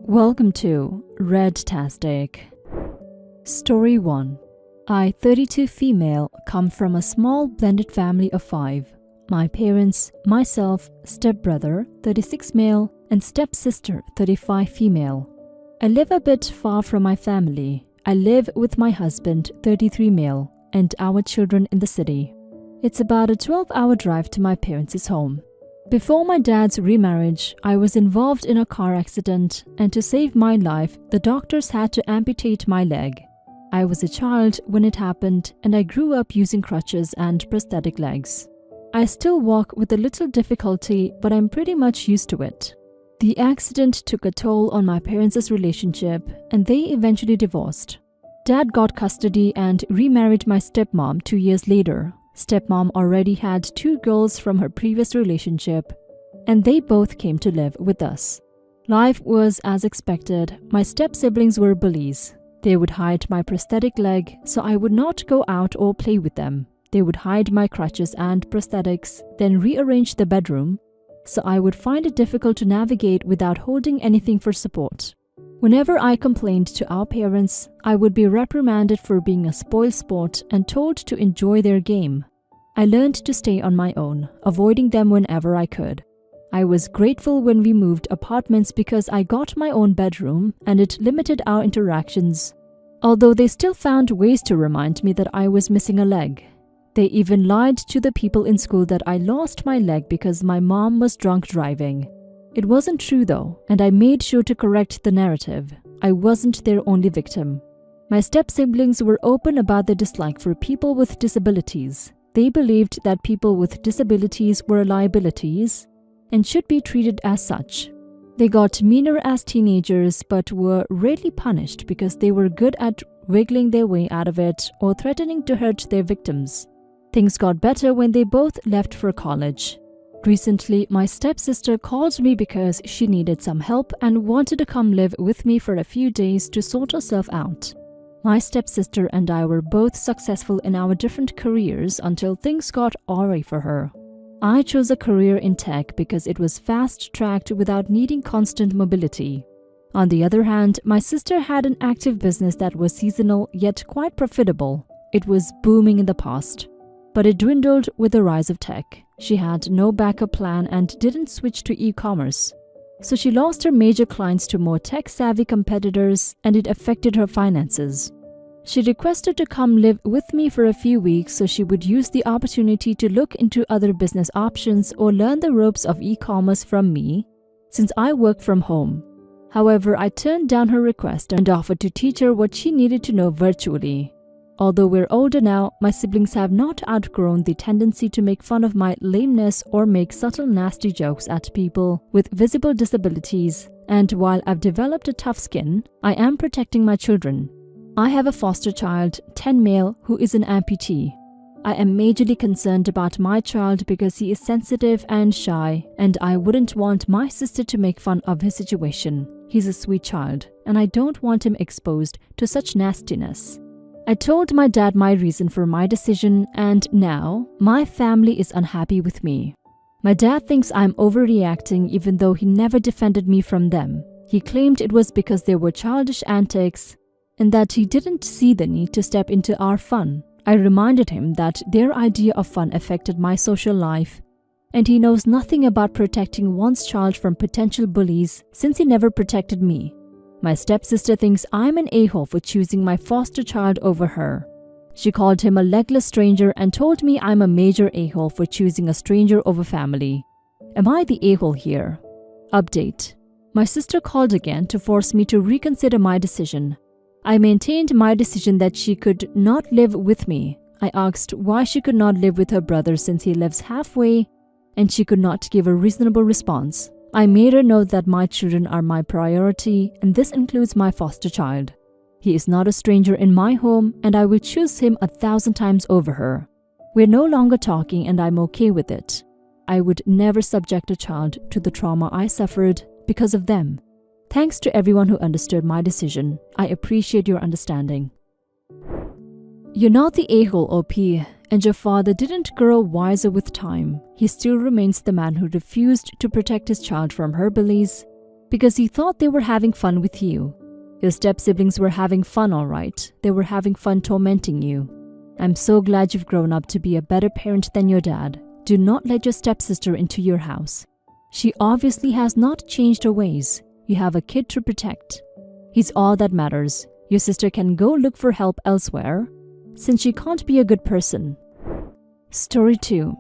Welcome to Redtastic. Story 1. I, 32 female, come from a small blended family of 5. My parents, myself, stepbrother, 36 male, and stepsister, 35 female. I live a bit far from my family. I live with my husband, 33 male, and our children in the city. It's about a 12-hour drive to my parents' home. Before my dad's remarriage, I was involved in a car accident, and to save my life, the doctors had to amputate my leg. I was a child when it happened, and I grew up using crutches and prosthetic legs. I still walk with a little difficulty, but I'm pretty much used to it. The accident took a toll on my parents' relationship, and they eventually divorced. Dad got custody and remarried my stepmom 2 years later. Stepmom already had 2 girls from her previous relationship, and they both came to live with us. Life was as expected. My step-siblings were bullies. They would hide my prosthetic leg, so I would not go out or play with them. They would hide my crutches and prosthetics, then rearrange the bedroom, so I would find it difficult to navigate without holding anything for support. Whenever I complained to our parents, I would be reprimanded for being a spoil sport and told to enjoy their game. I learned to stay on my own, avoiding them whenever I could. I was grateful when we moved apartments because I got my own bedroom and it limited our interactions, although they still found ways to remind me that I was missing a leg. They even lied to the people in school that I lost my leg because my mom was drunk driving. It wasn't true though, and I made sure to correct the narrative. I wasn't their only victim. My step-siblings were open about their dislike for people with disabilities. They believed that people with disabilities were liabilities and should be treated as such. They got meaner as teenagers but were rarely punished because they were good at wiggling their way out of it or threatening to hurt their victims. Things got better when they both left for college. Recently, my stepsister called me because she needed some help and wanted to come live with me for a few days to sort herself out. My stepsister and I were both successful in our different careers until things got awry for her. I chose a career in tech because it was fast-tracked without needing constant mobility. On the other hand, my sister had an active business that was seasonal yet quite profitable. It was booming in the past, but it dwindled with the rise of tech. She had no backup plan and didn't switch to e-commerce. So she lost her major clients to more tech-savvy competitors, and it affected her finances. She requested to come live with me for a few weeks so she would use the opportunity to look into other business options or learn the ropes of e-commerce from me, since I work from home. However, I turned down her request and offered to teach her what she needed to know virtually. Although we're older now, my siblings have not outgrown the tendency to make fun of my lameness or make subtle nasty jokes at people with visible disabilities, and while I've developed a tough skin, I am protecting my children. I have a foster child, 10 male, who is an amputee. I am majorly concerned about my child because he is sensitive and shy, and I wouldn't want my sister to make fun of his situation. He's a sweet child, and I don't want him exposed to such nastiness. I told my dad my reason for my decision, and now my family is unhappy with me. My dad thinks I'm overreacting even though he never defended me from them. He claimed it was because they were childish antics and that he didn't see the need to step into our fun. I reminded him that their idea of fun affected my social life, and he knows nothing about protecting one's child from potential bullies since he never protected me. My stepsister thinks I'm an a-hole for choosing my foster child over her. She called him a legless stranger and told me I'm a major a-hole for choosing a stranger over family. Am I the a-hole here? Update. My sister called again to force me to reconsider my decision. I maintained my decision that she could not live with me. I asked why she could not live with her brother since he lives halfway, and she could not give a reasonable response. I made her know that my children are my priority, and this includes my foster child. He is not a stranger in my home, and I will choose him 1,000 times over her. We're no longer talking, and I'm okay with it. I would never subject a child to the trauma I suffered because of them. Thanks to everyone who understood my decision. I appreciate your understanding. You're not the a-hole, OP, and your father didn't grow wiser with time. He still remains the man who refused to protect his child from her bullies because he thought they were having fun with you. Your step-siblings were having fun, all right. They were having fun tormenting you. I'm so glad you've grown up to be a better parent than your dad. Do not let your stepsister into your house. She obviously has not changed her ways. You have a kid to protect. He's all that matters. Your sister can go look for help elsewhere, since she can't be a good person. Story 2.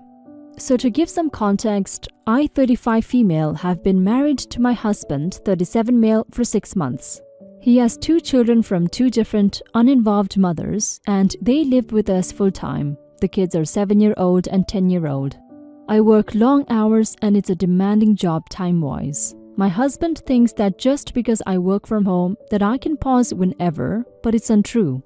So to give some context, I, 35 female, have been married to my husband, 37 male, for 6 months. He has 2 children from 2 different, uninvolved mothers, and they live with us full-time. The kids are 7-year-old and 10-year-old. I work long hours and it's a demanding job time-wise. My husband thinks that just because I work from home that I can pause whenever, but it's untrue.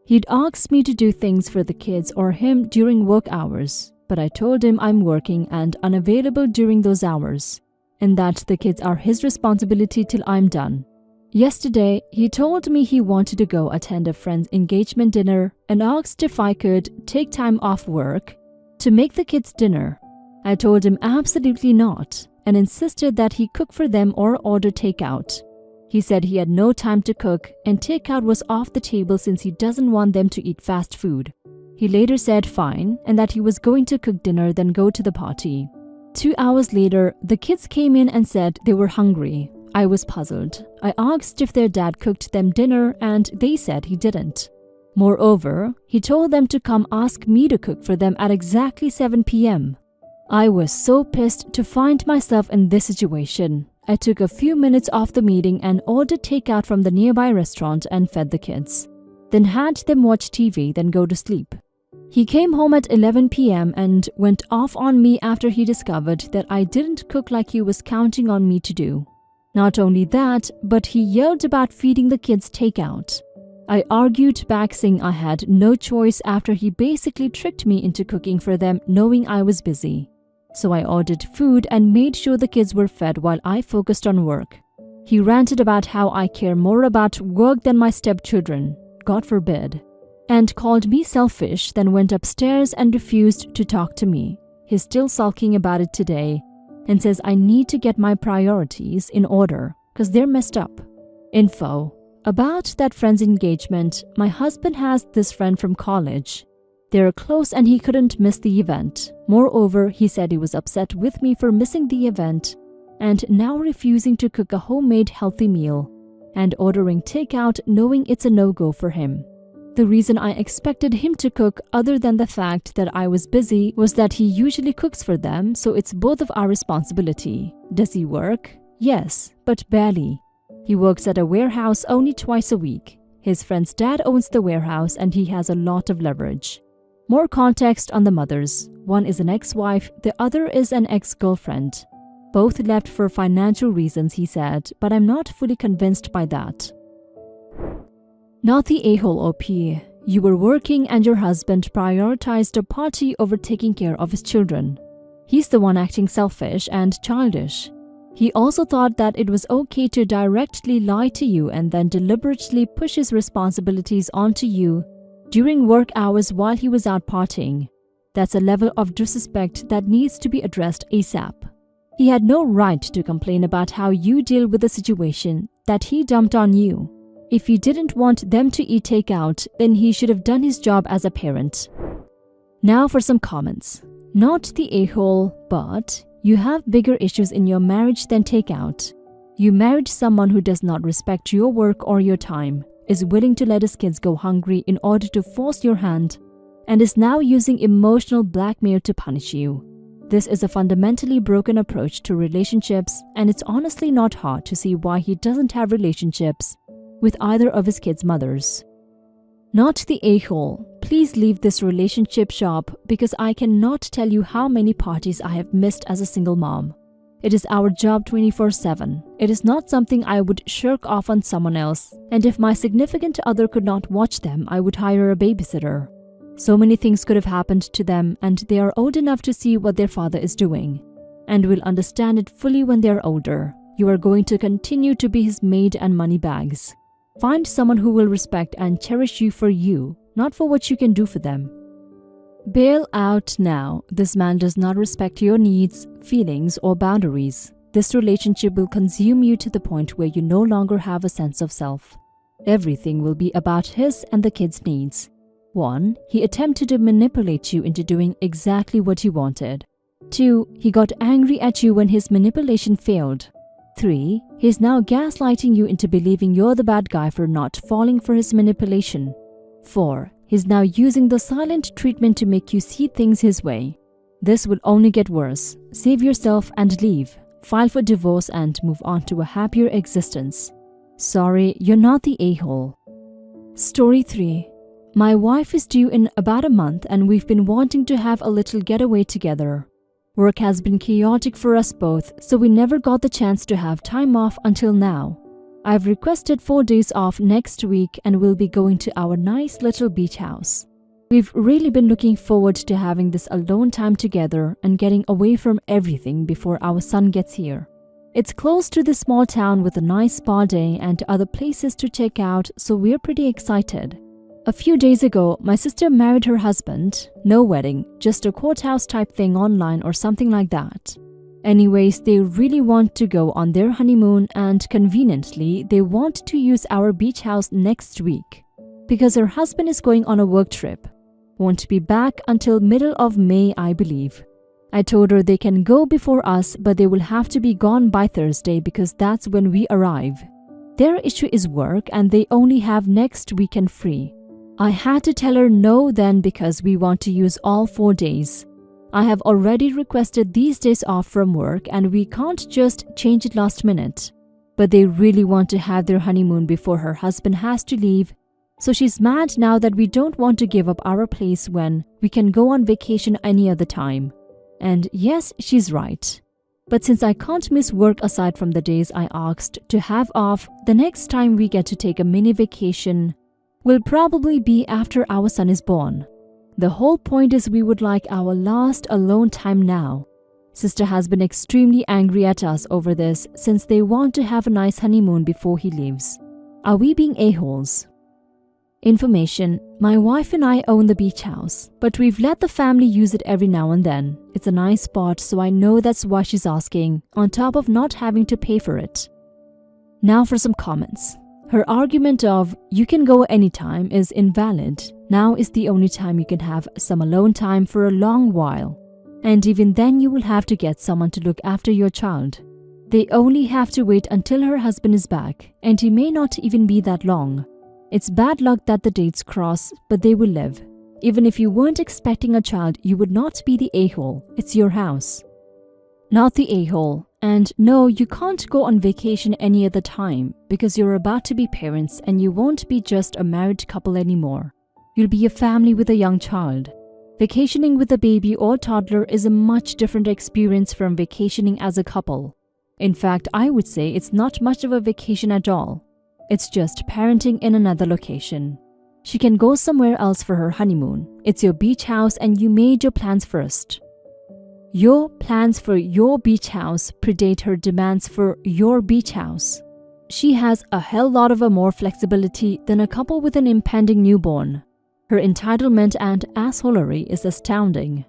He'd ask me to do things for the kids or him during work hours, but I told him I'm working and unavailable during those hours, and that the kids are his responsibility till I'm done. Yesterday, he told me he wanted to go attend a friend's engagement dinner and asked if I could take time off work to make the kids dinner. I told him absolutely not and insisted that he cook for them or order takeout. He said he had no time to cook and takeout was off the table since he doesn't want them to eat fast food. He later said fine and that he was going to cook dinner then go to the party. 2 hours later, the kids came in and said they were hungry. I was puzzled. I asked if their dad cooked them dinner and they said he didn't. Moreover, he told them to come ask me to cook for them at exactly 7 p.m. I was so pissed to find myself in this situation. I took a few minutes off the meeting and ordered takeout from the nearby restaurant and fed the kids. Then had them watch TV, then go to sleep. He came home at 11 p.m. and went off on me after he discovered that I didn't cook like he was counting on me to do. Not only that, but he yelled about feeding the kids takeout. I argued back saying I had no choice after he basically tricked me into cooking for them knowing I was busy. So I ordered food and made sure the kids were fed while I focused on work. He ranted about how I care more about work than my stepchildren, God forbid, and called me selfish, then went upstairs and refused to talk to me. He's still sulking about it today and says I need to get my priorities in order because they're messed up. Info. About that friend's engagement, my husband has this friend from college. They're close and he couldn't miss the event. Moreover, he said he was upset with me for missing the event and now refusing to cook a homemade healthy meal and ordering takeout knowing it's a no-go for him. The reason I expected him to cook other than the fact that I was busy was that he usually cooks for them, so it's both of our responsibility. Does he work? Yes, but barely. He works at a warehouse only twice a week. His friend's dad owns the warehouse and he has a lot of leverage. More context on the mothers. One is an ex-wife, the other is an ex-girlfriend. Both left for financial reasons, he said, but I'm not fully convinced by that. Not the a-hole OP. You were working and your husband prioritized a party over taking care of his children. He's the one acting selfish and childish. He also thought that it was okay to directly lie to you and then deliberately push his responsibilities onto you during work hours while he was out partying. That's a level of disrespect that needs to be addressed ASAP. He had no right to complain about how you deal with the situation that he dumped on you. If he didn't want them to eat takeout, then he should have done his job as a parent. Now for some comments. Not the a-hole, but you have bigger issues in your marriage than takeout. You married someone who does not respect your work or your time, is willing to let his kids go hungry in order to force your hand, and is now using emotional blackmail to punish you. This is a fundamentally broken approach to relationships, and it's honestly not hard to see why he doesn't have relationships with either of his kids' mothers. Not the a-hole. Please leave this relationship shop because I cannot tell you how many parties I have missed as a single mom. It is our job 24/7. It is not something I would shirk off on someone else, and if my significant other could not watch them, I would hire a babysitter. So many things could have happened to them, and they are old enough to see what their father is doing, and will understand it fully when they are older. You are going to continue to be his maid and money bags. Find someone who will respect and cherish you for you, not for what you can do for them. Bail out now. This man does not respect your needs, feelings, or boundaries. This relationship will consume you to the point where you no longer have a sense of self. Everything will be about his and the kids' needs. 1. He attempted to manipulate you into doing exactly what you wanted. 2. He got angry at you when his manipulation failed. 3. He's now gaslighting you into believing you're the bad guy for not falling for his manipulation. 4. He's now using the silent treatment to make you see things his way. This will only get worse. Save yourself and leave. File for divorce and move on to a happier existence. Sorry, you're not the a-hole. Story 3. My wife is due in about a month and we've been wanting to have a little getaway together. Work has been chaotic for us both, so we never got the chance to have time off until now. I've requested 4 days off next week and we'll be going to our nice little beach house. We've really been looking forward to having this alone time together and getting away from everything before our son gets here. It's close to this small town with a nice spa day and other places to check out, so we're pretty excited. A few days ago, my sister married her husband. No wedding, just a courthouse type thing online or something like that. Anyways, they really want to go on their honeymoon and conveniently, they want to use our beach house next week because her husband is going on a work trip. Won't be back until middle of May, I believe. I told her they can go before us, but they will have to be gone by Thursday because that's when we arrive. Their issue is work and they only have next weekend free. I had to tell her no then because we want to use all 4 days. I have already requested these days off from work and we can't just change it last minute. But they really want to have their honeymoon before her husband has to leave. So she's mad now that we don't want to give up our place when we can go on vacation any other time. And yes, she's right. But since I can't miss work aside from the days I asked to have off, the next time we get to take a mini vacation will probably be after our son is born. The whole point is we would like our last alone time now. Sister has been extremely angry at us over this since they want to have a nice honeymoon before he leaves. Are we being a-holes? Information: my wife and I own the beach house, but we've let the family use it every now and then. It's a nice spot, so I know that's why she's asking, on top of not having to pay for it. Now for some comments. Her argument of, you can go anytime is invalid. Now is the only time you can have some alone time for a long while. And even then you will have to get someone to look after your child. They only have to wait until her husband is back, and he may not even be that long. It's bad luck that the dates cross, but they will live. Even if you weren't expecting a child, you would not be the a-hole. It's your house. Not the a-hole. And no, you can't go on vacation any other time because you're about to be parents and you won't be just a married couple anymore. You'll be a family with a young child. Vacationing with a baby or toddler is a much different experience from vacationing as a couple. In fact, I would say it's not much of a vacation at all. It's just parenting in another location. She can go somewhere else for her honeymoon. It's your beach house and you made your plans first. Your plans for your beach house predate her demands for your beach house. She has a hell lot of more flexibility than a couple with an impending newborn. Her entitlement and assholery is astounding.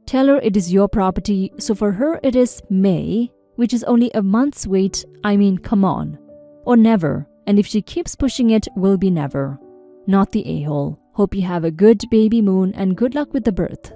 Tell her it is your property, so for her it is May, which is only a month's wait. I mean, come on. Or never, and if she keeps pushing it, will be never. Not the a-hole. Hope you have a good baby moon and good luck with the birth.